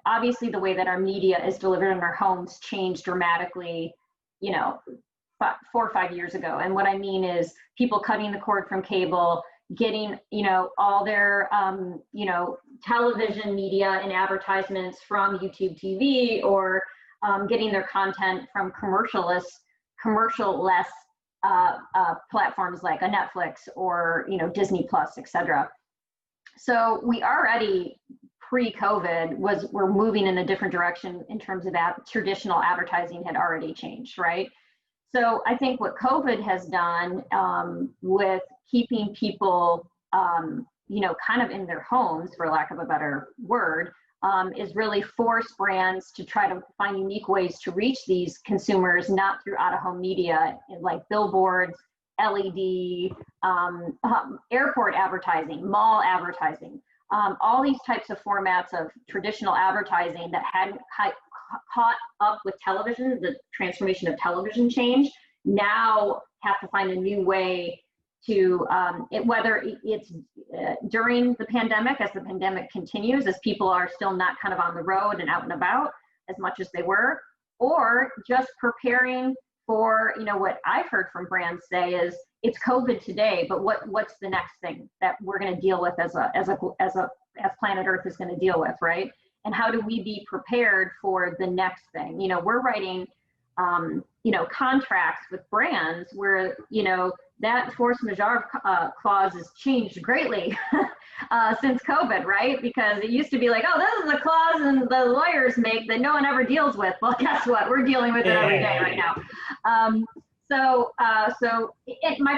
obviously the way that our media is delivered in our homes changed dramatically, 4 or 5 years ago. And what I mean is people cutting the cord from cable, getting, all their, television media and advertisements from YouTube TV, or getting their content from commercial-less platforms like a Netflix or, Disney Plus, et cetera. So we already, pre-COVID, we're moving in a different direction in terms of that. Traditional advertising had already changed, right? So I think what COVID has done with keeping people, kind of in their homes, for lack of a better word, is really force brands to try to find unique ways to reach these consumers, not through out-of-home media like billboards, LED, airport advertising, mall advertising, all these types of formats of traditional advertising that hadn't caught up with television, the transformation of television change, now have to find a new way to, whether it's during the pandemic, as the pandemic continues, as people are still not kind of on the road and out and about as much as they were, or just preparing for, you know, what I've heard from brands say is, it's COVID today, but what's the next thing that we're going to deal with as planet Earth is going to deal with, right? And how do we be prepared for the next thing? You know, we're writing, you know, contracts with brands where, you know, that force majeure clause has changed greatly since COVID, right? Because it used to be like, oh, this is a clause and the lawyers make that no one ever deals with. Well, guess what? We're dealing with it every day right now.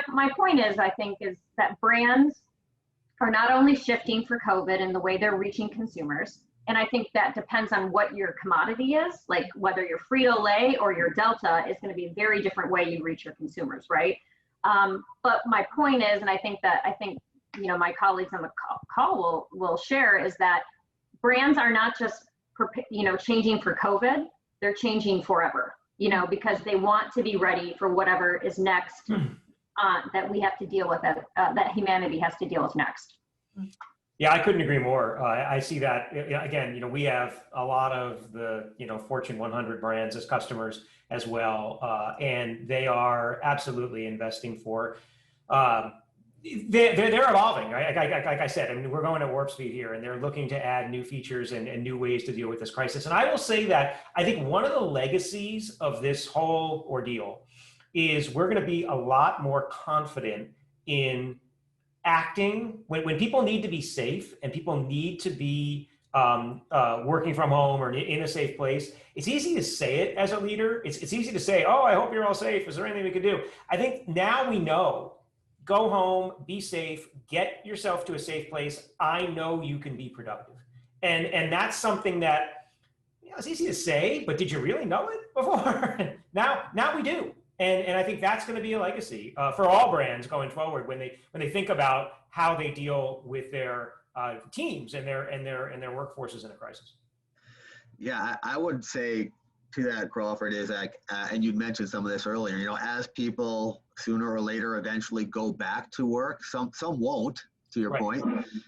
My point is, I think, is that brands are not only shifting for COVID in the way they're reaching consumers, and I think that depends on what your commodity is, like whether you're Frito-Lay or your Delta is going to be a very different way you reach your consumers, right? But my point is, and I think you know, my colleagues on the call will share, is that brands are not just, you know, changing for COVID, they're changing forever, you know, because they want to be ready for whatever is next that we have to deal with, that humanity has to deal with next.
Yeah, I couldn't agree more. I see that, again, you know, we have a lot of the, you know, Fortune 100 brands as customers as well. And they are absolutely investing for, they're evolving. Right? Like I said, I mean, we're going at warp speed here, and they're looking to add new features and new ways to deal with this crisis. And I will say that I think one of the legacies of this whole ordeal is we're going to be a lot more confident in acting when people need to be safe and people need to be working from home or in a safe place. It's easy to say it as a leader. It's easy to say, oh, I hope you're all safe. Is there anything we could do? I think now we know, go home, be safe, get yourself to a safe place. I know you can be productive. And that's something that, you know, it's easy to say, but did you really know it before? now we do. And I think that's going to be a legacy for all brands going forward when they think about how they deal with their teams and their workforces in a crisis.
Yeah, I would say to that, Crawford, is like, and you mentioned some of this earlier, you know, as people sooner or later eventually go back to work, some won't, to your point,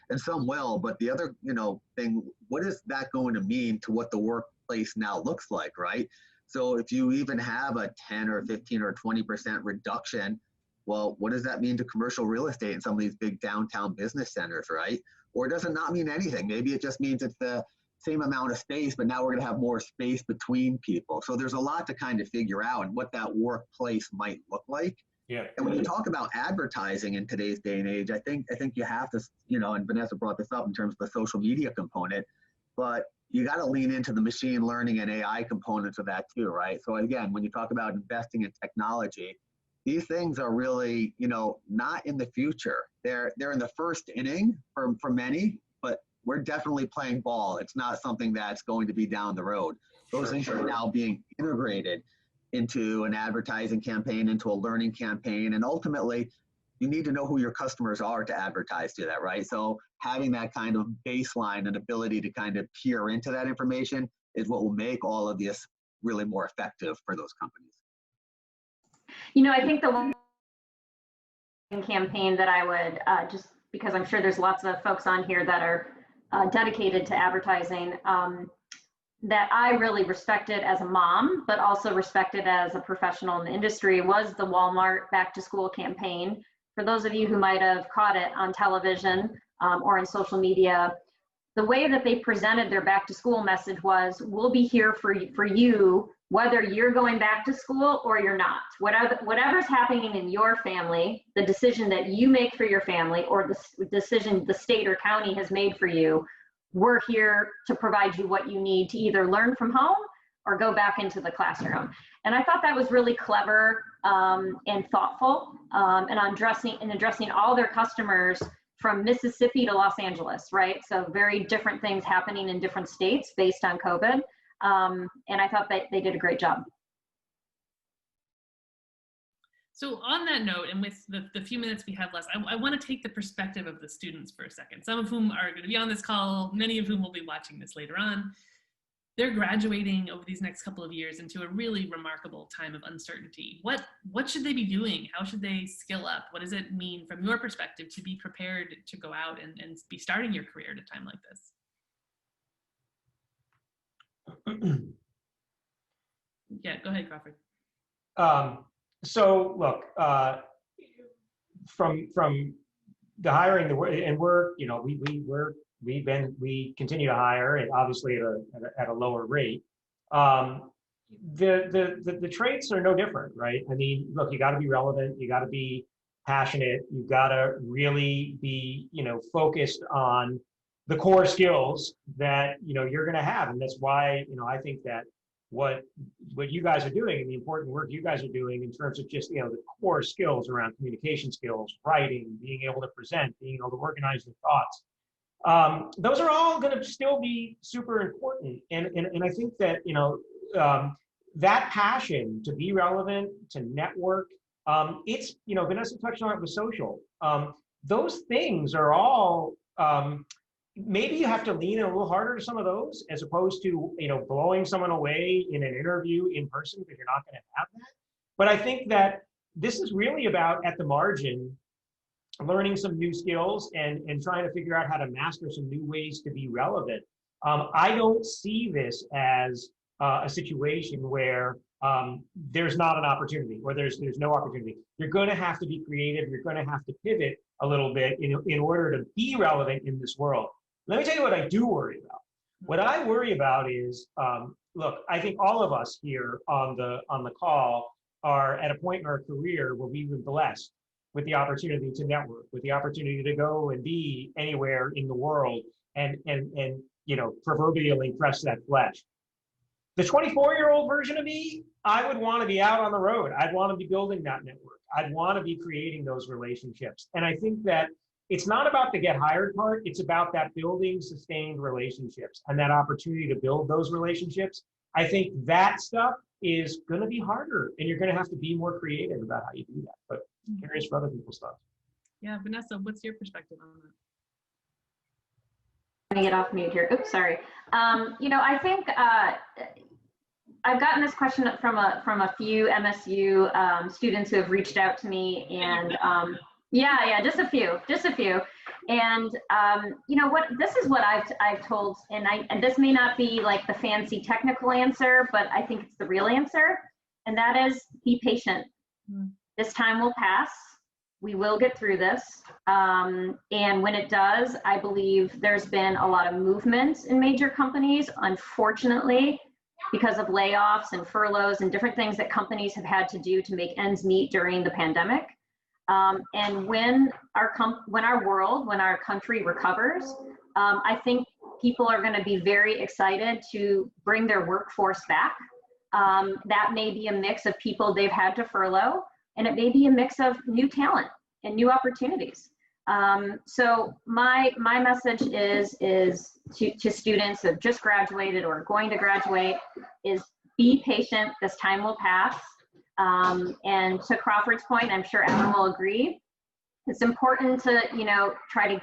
and some will. But the other, you know, thing, what is that going to mean to what the workplace now looks like, right? So if you even have a 10 or 15 or 20% reduction, well, what does that mean to commercial real estate in some of these big downtown business centers, right? Or does it not mean anything? Maybe it just means it's the same amount of space, but now we're going to have more space between people. So there's a lot to kind of figure out and what that workplace might look like.
Yeah.
And when you talk about advertising in today's day and age, I think you have to, you know, and Vanessa brought this up in terms of the social media component, but you got to lean into the machine learning and AI components of that too, right? So again, when you talk about investing in technology, these things are really, you know, not in the future. They're in the first inning for many, but we're definitely playing ball. It's not something that's going to be down the road. Those things are now being integrated into an advertising campaign, into a learning campaign, and ultimately, you need to know who your customers are to advertise to that, right? So having that kind of baseline and ability to kind of peer into that information is what will make all of this really more effective for those companies.
You know, I think the one campaign that I would just, because I'm sure there's lots of folks on here that are dedicated to advertising, that I really respected as a mom, but also respected as a professional in the industry, was the Walmart Back to School campaign. For those of you who might have caught it on television or in social media, the way that they presented their back to school message was, we'll be here for you, whether you're going back to school or you're not. Whatever's happening in your family, the decision that you make for your family or the decision the state or county has made for you, we're here to provide you what you need to either learn from home or go back into the classroom. And I thought that was really clever and thoughtful and addressing all their customers from Mississippi to Los Angeles, right? So very different things happening in different states based on COVID. And I thought that they did a great job.
So on that note, and with the few minutes we have left, I want to take the perspective of the students for a second, some of whom are going to be on this call, many of whom will be watching this later on. They're graduating over these next couple of years into a really remarkable time of uncertainty. What should they be doing? How should they skill up? What does it mean from your perspective to be prepared to go out and be starting your career at a time like this? Yeah, go ahead, Crawford.
So look, from the hiring, and we continue to hire, and obviously at a lower rate. The traits are no different, right? I mean, look, you got to be relevant, you got to be passionate, you got to really be, focused on the core skills that you're going to have, and that's why I think that what you guys are doing and the important work you guys are doing in terms of just the core skills around communication skills, writing, being able to present, being able to organize your thoughts, those are all going to still be super important. And I think that that passion to be relevant, to network, it's Vanessa touched on it with social. Those things are all maybe you have to lean in a little harder to some of those, as opposed to blowing someone away in an interview in person, because you're not going to have that. But I think that this is really about, at the margin, learning some new skills and trying to figure out how to master some new ways to be relevant. I don't see this as a situation where there's not an opportunity, or there's no opportunity. You're going to have to be creative. You're going to have to pivot a little bit in order to be relevant in this world. Let me tell you what I do worry about. What I worry about is, look, I think all of us here on the call are at a point in our career where we've been blessed with the opportunity to network, with the opportunity to go and be anywhere in the world and proverbially press that flesh. The 24-year-old version of me, I would want to be out on the road. I'd want to be building that network. I'd want to be creating those relationships. And I think that it's not about the get hired part. It's about that building sustained relationships and that opportunity to build those relationships. I think that stuff is going to be harder, and you're going to have to be more creative about how you do that. But curious for other people's thoughts.
Yeah, Vanessa, what's your perspective on that?
Let me get off mute here. Oops, sorry. I think I've gotten this question from a few MSU students who have reached out to me, and yeah, just a few. And this is what I've told, and this may not be like the fancy technical answer, but I think it's the real answer, and that is be patient. This time will pass. We will get through this. And when it does, I believe there's been a lot of movement in major companies, unfortunately, because of layoffs and furloughs and different things that companies have had to do to make ends meet during the pandemic. And when our country recovers, I think people are going to be very excited to bring their workforce back. That may be a mix of people they've had to furlough, and it may be a mix of new talent and new opportunities. So my message is to students who have just graduated or going to graduate is be patient. This time will pass. And to Crawford's point, I'm sure Alan will agree. It's important to try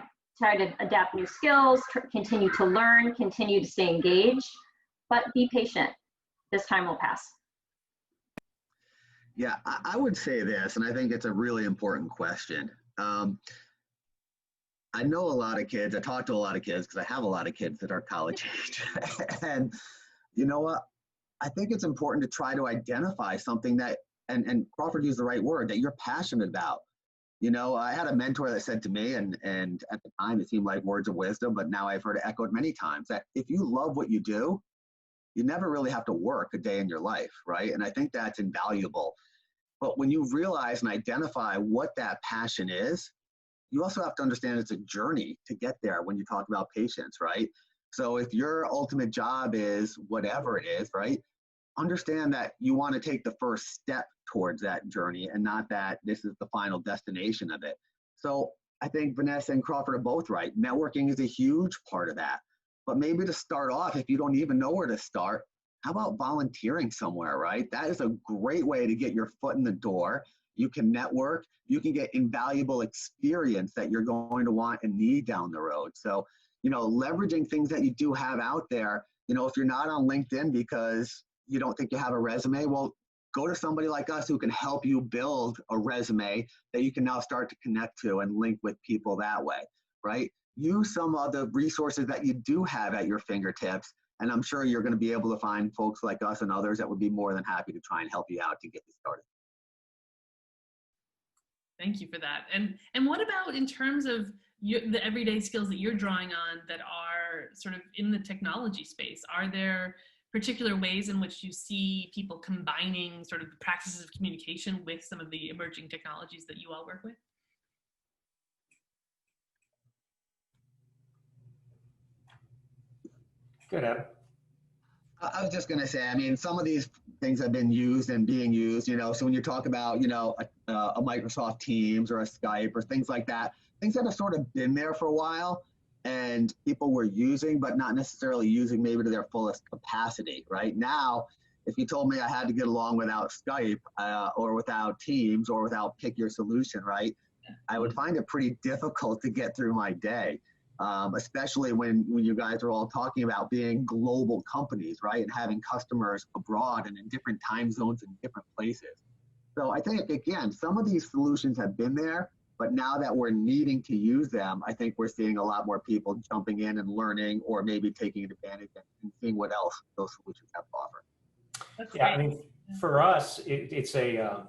to adapt new skills, continue to learn, continue to stay engaged, but be patient. This time will pass.
Yeah, I would say this, and I think it's a really important question. I know a lot of kids, I talk to a lot of kids because I have a lot of kids that are college age. And you know what? I think it's important to try to identify something that, and Crawford used the right word, that you're passionate about. I had a mentor that said to me, and at the time it seemed like words of wisdom, but now I've heard it echoed many times, that if you love what you do, you never really have to work a day in your life, right? And I think that's invaluable. But when you realize and identify what that passion is, you also have to understand it's a journey to get there when you talk about patience, right? So if your ultimate job is whatever it is, right? Understand that you want to take the first step towards that journey and not that this is the final destination of it. So I think Vanessa and Crawford are both right. Networking is a huge part of that. But maybe to start off, if you don't even know where to start, how about volunteering somewhere, right? That is a great way to get your foot in the door you can network, you can get invaluable experience that you're going to want and need down the road. So, leveraging things that you do have out there, if you're not on LinkedIn because you don't think you have a resume, well, go to somebody like us who can help you build a resume that you can now start to connect to and link with people that way, right? Use some of the resources that you do have at your fingertips, and I'm sure you're going to be able to find folks like us and others that would be more than happy to try and help you out to get you started.
Thank you for that. And what about in terms of the everyday skills that you're drawing on that are sort of in the technology space? Are there particular ways in which you see people combining sort of the practices of communication with some of the emerging technologies that you all work with?
Good, Adam.
I was just going to say, I mean, some of these things have been used and being used, so when you talk about, a Microsoft Teams or a Skype or things like that, things that have sort of been there for a while and people were using, but not necessarily using maybe to their fullest capacity. Right now, if you told me I had to get along without Skype or without Teams or without Pick Your Solution, right, I would find it pretty difficult to get through my day. Especially when you guys are all talking about being global companies, right? And having customers abroad and in different time zones and different places. So I think, again, some of these solutions have been there, but now that we're needing to use them, I think we're seeing a lot more people jumping in and learning or maybe taking advantage and seeing what else those solutions have to offer.
That's
Yeah, I
great.
mean, for us, it's a,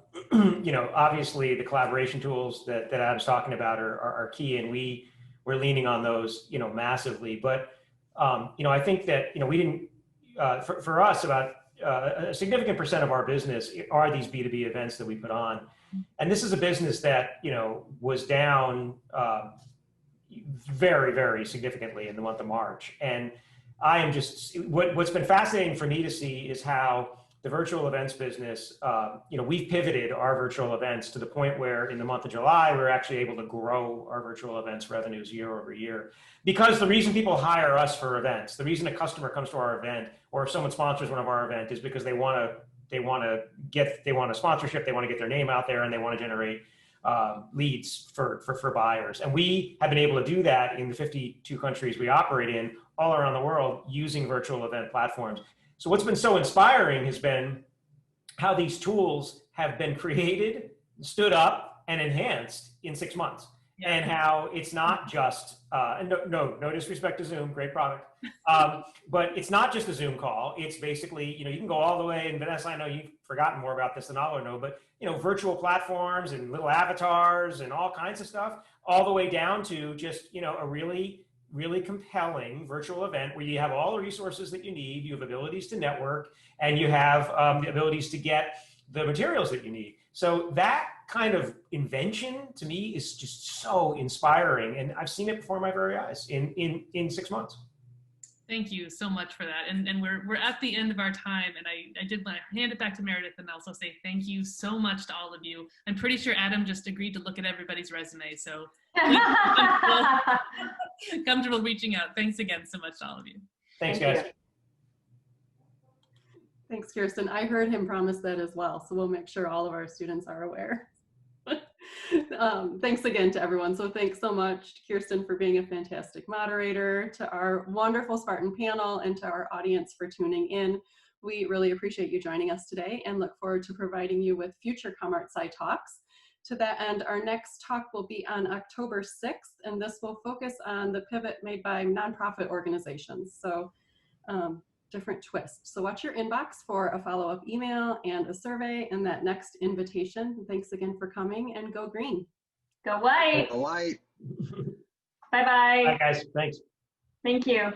obviously the collaboration tools that Adam's talking about are key, and we're leaning on those, massively. But, I think that, we didn't, for us, about a significant percent of our business are these B2B events that we put on. And this is a business that, was down very, very significantly in the month of March. And I am just, what's been fascinating for me to see is how the virtual events business, we've pivoted our virtual events to the point where in the month of July, we're actually able to grow our virtual events revenues year over year. Because the reason people hire us for events, the reason a customer comes to our event, or if someone sponsors one of our events, is because they want a sponsorship, they want to get their name out there, and they want to generate leads for buyers. And we have been able to do that in the 52 countries we operate in all around the world using virtual event platforms. So what's been so inspiring has been how these tools have been created, stood up, and enhanced in 6 months. Yeah. And how it's not just, no disrespect to Zoom, great product, but it's not just a Zoom call. It's basically, you can go all the way, and Vanessa, I know you've forgotten more about this than I'll know, but, virtual platforms and little avatars and all kinds of stuff, all the way down to just, a really compelling virtual event where you have all the resources that you need, you have abilities to network, and you have the abilities to get the materials that you need. So that kind of invention to me is just so inspiring, and I've seen it before my very eyes in 6 months.
Thank you so much for that. And we're at the end of our time, and I did want to hand it back to Meredith and also say thank you so much to all of you. I'm pretty sure Adam just agreed to look at everybody's resume, so comfortable reaching out. Thanks again so much to all of you.
Thanks, guys.
Thanks, Kirsten. I heard him promise that as well, so we'll make sure all of our students are aware. Thanks again to everyone. So thanks so much to Kirsten for being a fantastic moderator, to our wonderful Spartan panel, and to our audience for tuning in. We really appreciate you joining us today and look forward to providing you with future ComArtSci talks. To that end, our next talk will be on October 6th, and this will focus on the pivot made by nonprofit organizations. So different twist. So watch your inbox for a follow-up email and a survey and that next invitation. Thanks again for coming, and go green.
Go white.
Go white.
Bye-bye.
Bye, guys. Thanks.
Thank you.